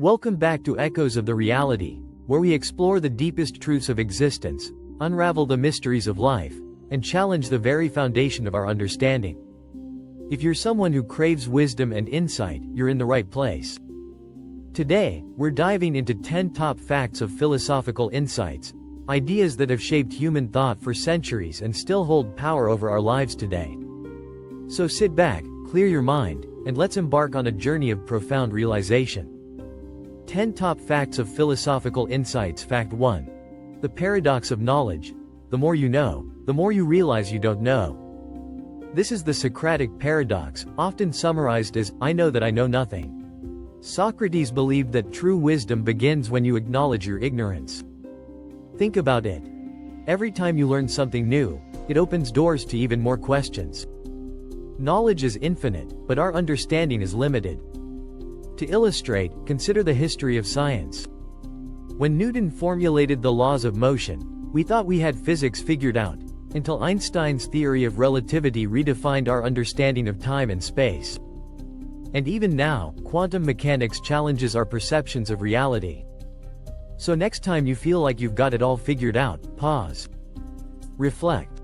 Welcome back to Echoes of the Reality, where we explore the deepest truths of existence, unravel the mysteries of life, and challenge the very foundation of our understanding. If you're someone who craves wisdom and insight, you're in the right place. Today, we're diving into 10 top facts of philosophical insights, ideas that have shaped human thought for centuries and still hold power over our lives today. So sit back, clear your mind, and let's embark on a journey of profound realization. 10 top facts of philosophical insights. Fact 1. The paradox of knowledge. The more you know, the more you realize you don't know. This is the Socratic paradox, often summarized as, I know that I know nothing. Socrates believed that true wisdom begins when you acknowledge your ignorance. Think about it. Every time you learn something new, it opens doors to even more questions. Knowledge is infinite, but our understanding is limited. To illustrate, consider the history of science. When Newton formulated the laws of motion, we thought we had physics figured out, until Einstein's theory of relativity redefined our understanding of time and space. And even now, quantum mechanics challenges our perceptions of reality. So next time you feel like you've got it all figured out, pause. Reflect.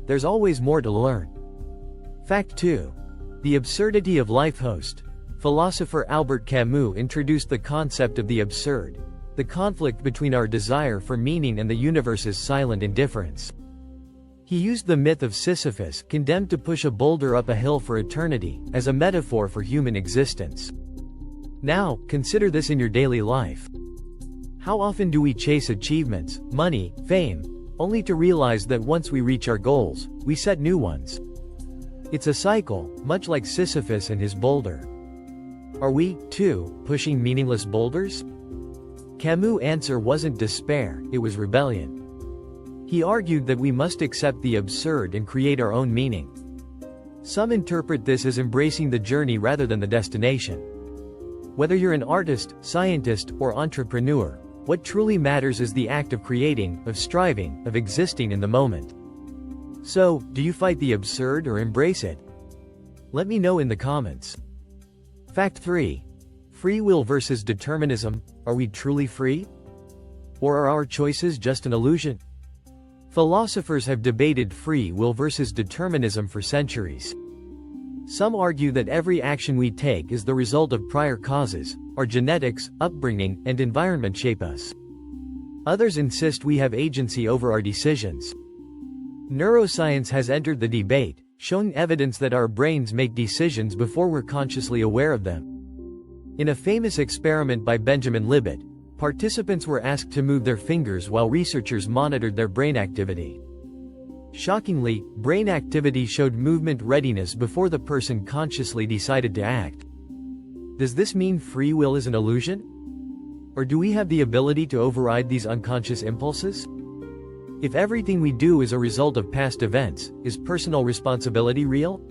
There's always more to learn. Fact 2. The Absurdity of Life. Host. Philosopher Albert Camus introduced the concept of the absurd, the conflict between our desire for meaning and the universe's silent indifference. He used the myth of Sisyphus, condemned to push a boulder up a hill for eternity, as a metaphor for human existence. Now, consider this in your daily life. How often do we chase achievements, money, fame, only to realize that once we reach our goals, we set new ones? It's a cycle, much like Sisyphus and his boulder. Are we, too, pushing meaningless boulders? Camus' answer wasn't despair, it was rebellion. He argued that we must accept the absurd and create our own meaning. Some interpret this as embracing the journey rather than the destination. Whether you're an artist, scientist, or entrepreneur, what truly matters is the act of creating, of striving, of existing in the moment. So, do you fight the absurd or embrace it? Let me know in the comments. Fact 3. Free will versus determinism. Are we truly free? Or are our choices just an illusion? Philosophers have debated free will versus determinism for centuries. Some argue that every action we take is the result of prior causes, our genetics, upbringing, and environment shape us. Others insist we have agency over our decisions. Neuroscience has entered the debate, showing evidence that our brains make decisions before we're consciously aware of them. In a famous experiment by Benjamin Libet, participants were asked to move their fingers while researchers monitored their brain activity. Shockingly, brain activity showed movement readiness before the person consciously decided to act. Does this mean free will is an illusion? Or do we have the ability to override these unconscious impulses? If everything we do is a result of past events, is personal responsibility real?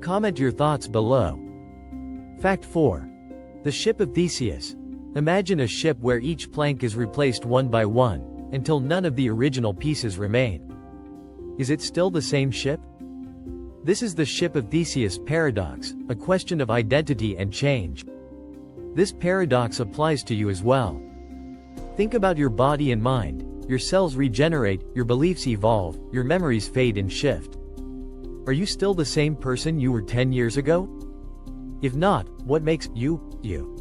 Comment your thoughts below. Fact 4. The Ship of Theseus. Imagine a ship where each plank is replaced one by one, until none of the original pieces remain. Is it still the same ship? This is the Ship of Theseus paradox, a question of identity and change. This paradox applies to you as well. Think about your body and mind. Your cells regenerate, your beliefs evolve, your memories fade and shift. Are you still the same person you were 10 years ago? If not, what makes you, you?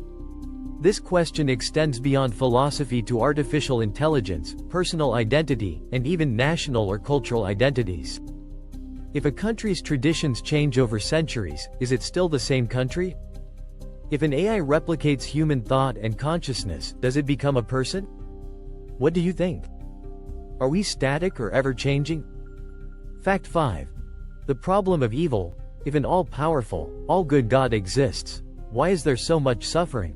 This question extends beyond philosophy to artificial intelligence, personal identity, and even national or cultural identities. If a country's traditions change over centuries, is it still the same country? If an AI replicates human thought and consciousness, does it become a person? What do you think? Are we static or ever-changing? Fact 5. The problem of evil. If an all-powerful, all-good God exists, why is there so much suffering?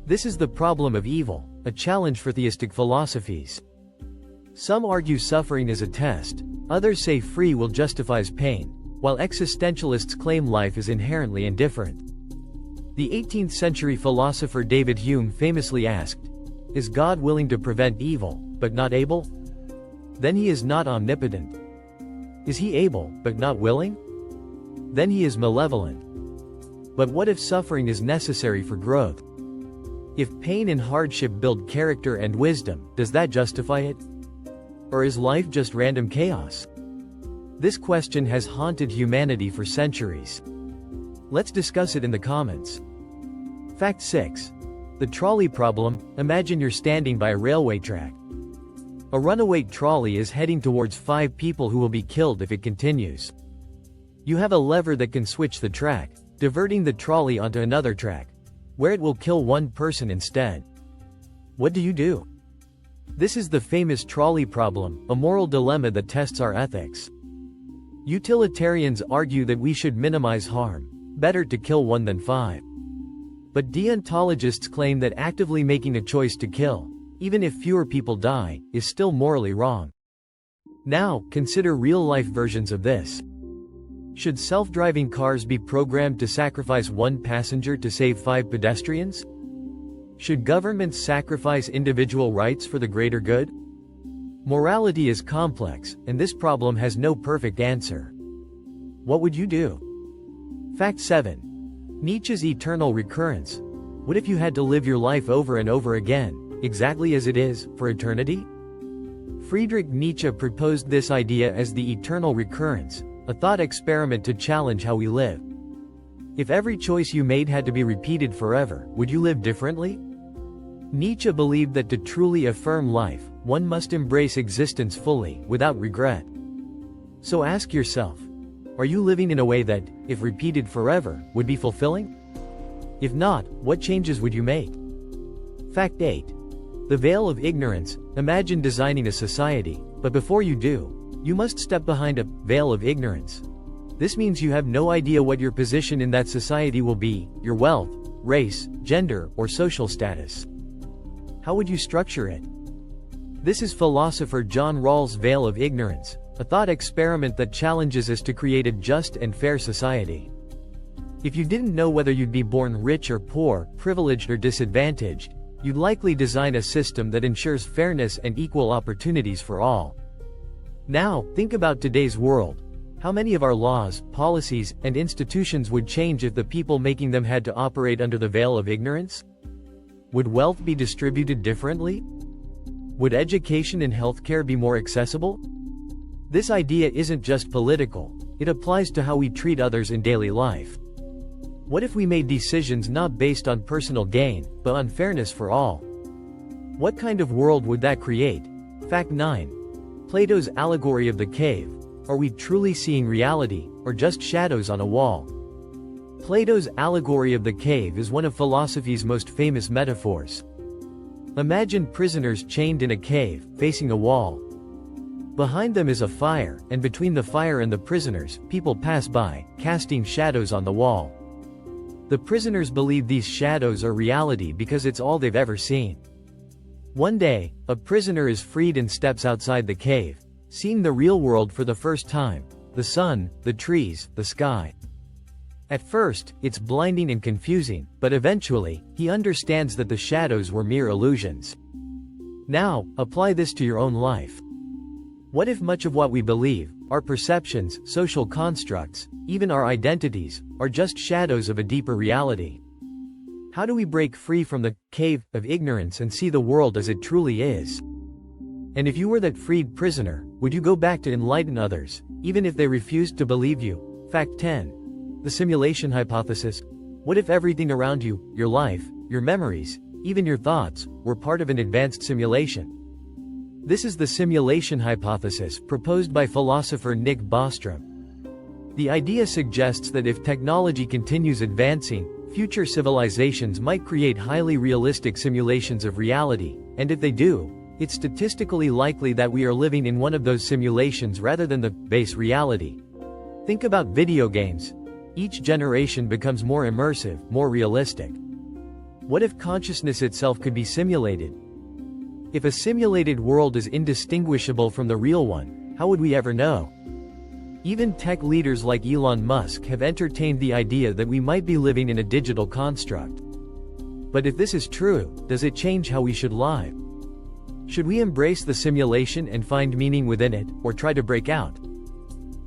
This is the problem of evil, a challenge for theistic philosophies. Some argue suffering is a test, others say free will justifies pain, while existentialists claim life is inherently indifferent. The 18th century philosopher David Hume famously asked, "Is God willing to prevent evil, but not able? Then he is not omnipotent. Is he able, but not willing? Then he is malevolent. But what if suffering is necessary for growth? If pain and hardship build character and wisdom, does that justify it? Or is life just random chaos? This question has haunted humanity for centuries. Let's discuss it in the comments. Fact 6. The trolley problem. Imagine you're standing by a railway track. A runaway trolley is heading towards 5 people who will be killed if it continues. You have a lever that can switch the track, diverting the trolley onto another track, where it will kill 1 person instead. What do you do? This is the famous trolley problem, a moral dilemma that tests our ethics. Utilitarians argue that we should minimize harm, better to kill 1 than 5. But deontologists claim that actively making a choice to kill, even if fewer people die, is still morally wrong. Now, consider real-life versions of this. Should self-driving cars be programmed to sacrifice 1 passenger to save 5 pedestrians? Should governments sacrifice individual rights for the greater good? Morality is complex, and this problem has no perfect answer. What would you do? Fact 7. Nietzsche's eternal recurrence. What if you had to live your life over and over again, exactly as it is, for eternity? Friedrich Nietzsche proposed this idea as the eternal recurrence, a thought experiment to challenge how we live. If every choice you made had to be repeated forever, would you live differently? Nietzsche believed that to truly affirm life, one must embrace existence fully, without regret. So ask yourself, are you living in a way that, if repeated forever, would be fulfilling? If not, what changes would you make? Fact 8. The veil of ignorance. Imagine designing a society, but before you do, you must step behind a veil of ignorance. This means you have no idea what your position in that society will be, your wealth, race, gender, or social status. How would you structure it? This is philosopher John Rawls' veil of ignorance, a thought experiment that challenges us to create a just and fair society. If you didn't know whether you'd be born rich or poor, privileged or disadvantaged, you'd likely design a system that ensures fairness and equal opportunities for all. Now, think about today's world. How many of our laws, policies, and institutions would change if the people making them had to operate under the veil of ignorance? Would wealth be distributed differently? Would education and healthcare be more accessible? This idea isn't just political, it applies to how we treat others in daily life. What if we made decisions not based on personal gain, but on fairness for all? What kind of world would that create? Fact 9. Plato's allegory of the cave. Are we truly seeing reality, or just shadows on a wall? Plato's allegory of the cave is one of philosophy's most famous metaphors. Imagine prisoners chained in a cave, facing a wall. Behind them is a fire, and between the fire and the prisoners, people pass by, casting shadows on the wall. The prisoners believe these shadows are reality because it's all they've ever seen. One day, a prisoner is freed and steps outside the cave, seeing the real world for the first time, the sun, the trees, the sky. At first, it's blinding and confusing, but eventually, he understands that the shadows were mere illusions. Now, apply this to your own life. What if much of what we believe, our perceptions, social constructs, even our identities, are just shadows of a deeper reality? How do we break free from the cave of ignorance and see the world as it truly is? And if you were that freed prisoner, would you go back to enlighten others, even if they refused to believe you? Fact 10. The simulation hypothesis. What if everything around you, your life, your memories, even your thoughts, were part of an advanced simulation? This is the simulation hypothesis proposed by philosopher Nick Bostrom. The idea suggests that if technology continues advancing, future civilizations might create highly realistic simulations of reality, and if they do, it's statistically likely that we are living in one of those simulations rather than the base reality. Think about video games. Each generation becomes more immersive, more realistic. What if consciousness itself could be simulated? If a simulated world is indistinguishable from the real one, how would we ever know? Even tech leaders like Elon Musk have entertained the idea that we might be living in a digital construct. But if this is true, does it change how we should live? Should we embrace the simulation and find meaning within it, or try to break out?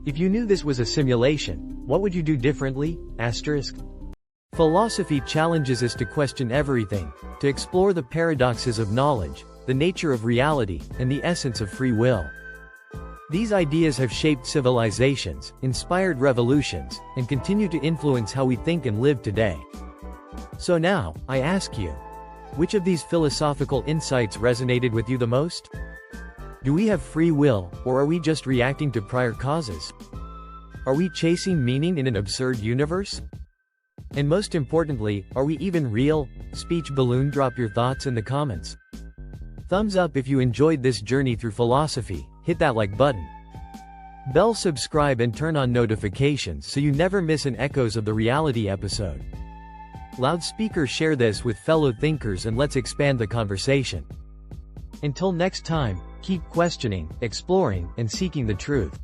If you knew this was a simulation, what would you do differently? Philosophy challenges us to question everything, to explore the paradoxes of knowledge, the nature of reality, and the essence of free will. These ideas have shaped civilizations, inspired revolutions, and continue to influence how we think and live today. So now, I ask you, which of these philosophical insights resonated with you the most? Do we have free will, or are we just reacting to prior causes? Are we chasing meaning in an absurd universe? And most importantly, are we even real? Speech balloon. Drop your thoughts in the comments. Thumbs up if you enjoyed this journey through philosophy, hit that like button. Bell subscribe and turn on notifications so you never miss an Echoes of the Reality episode. Loudspeaker, share this with fellow thinkers and let's expand the conversation. Until next time, keep questioning, exploring, and seeking the truth.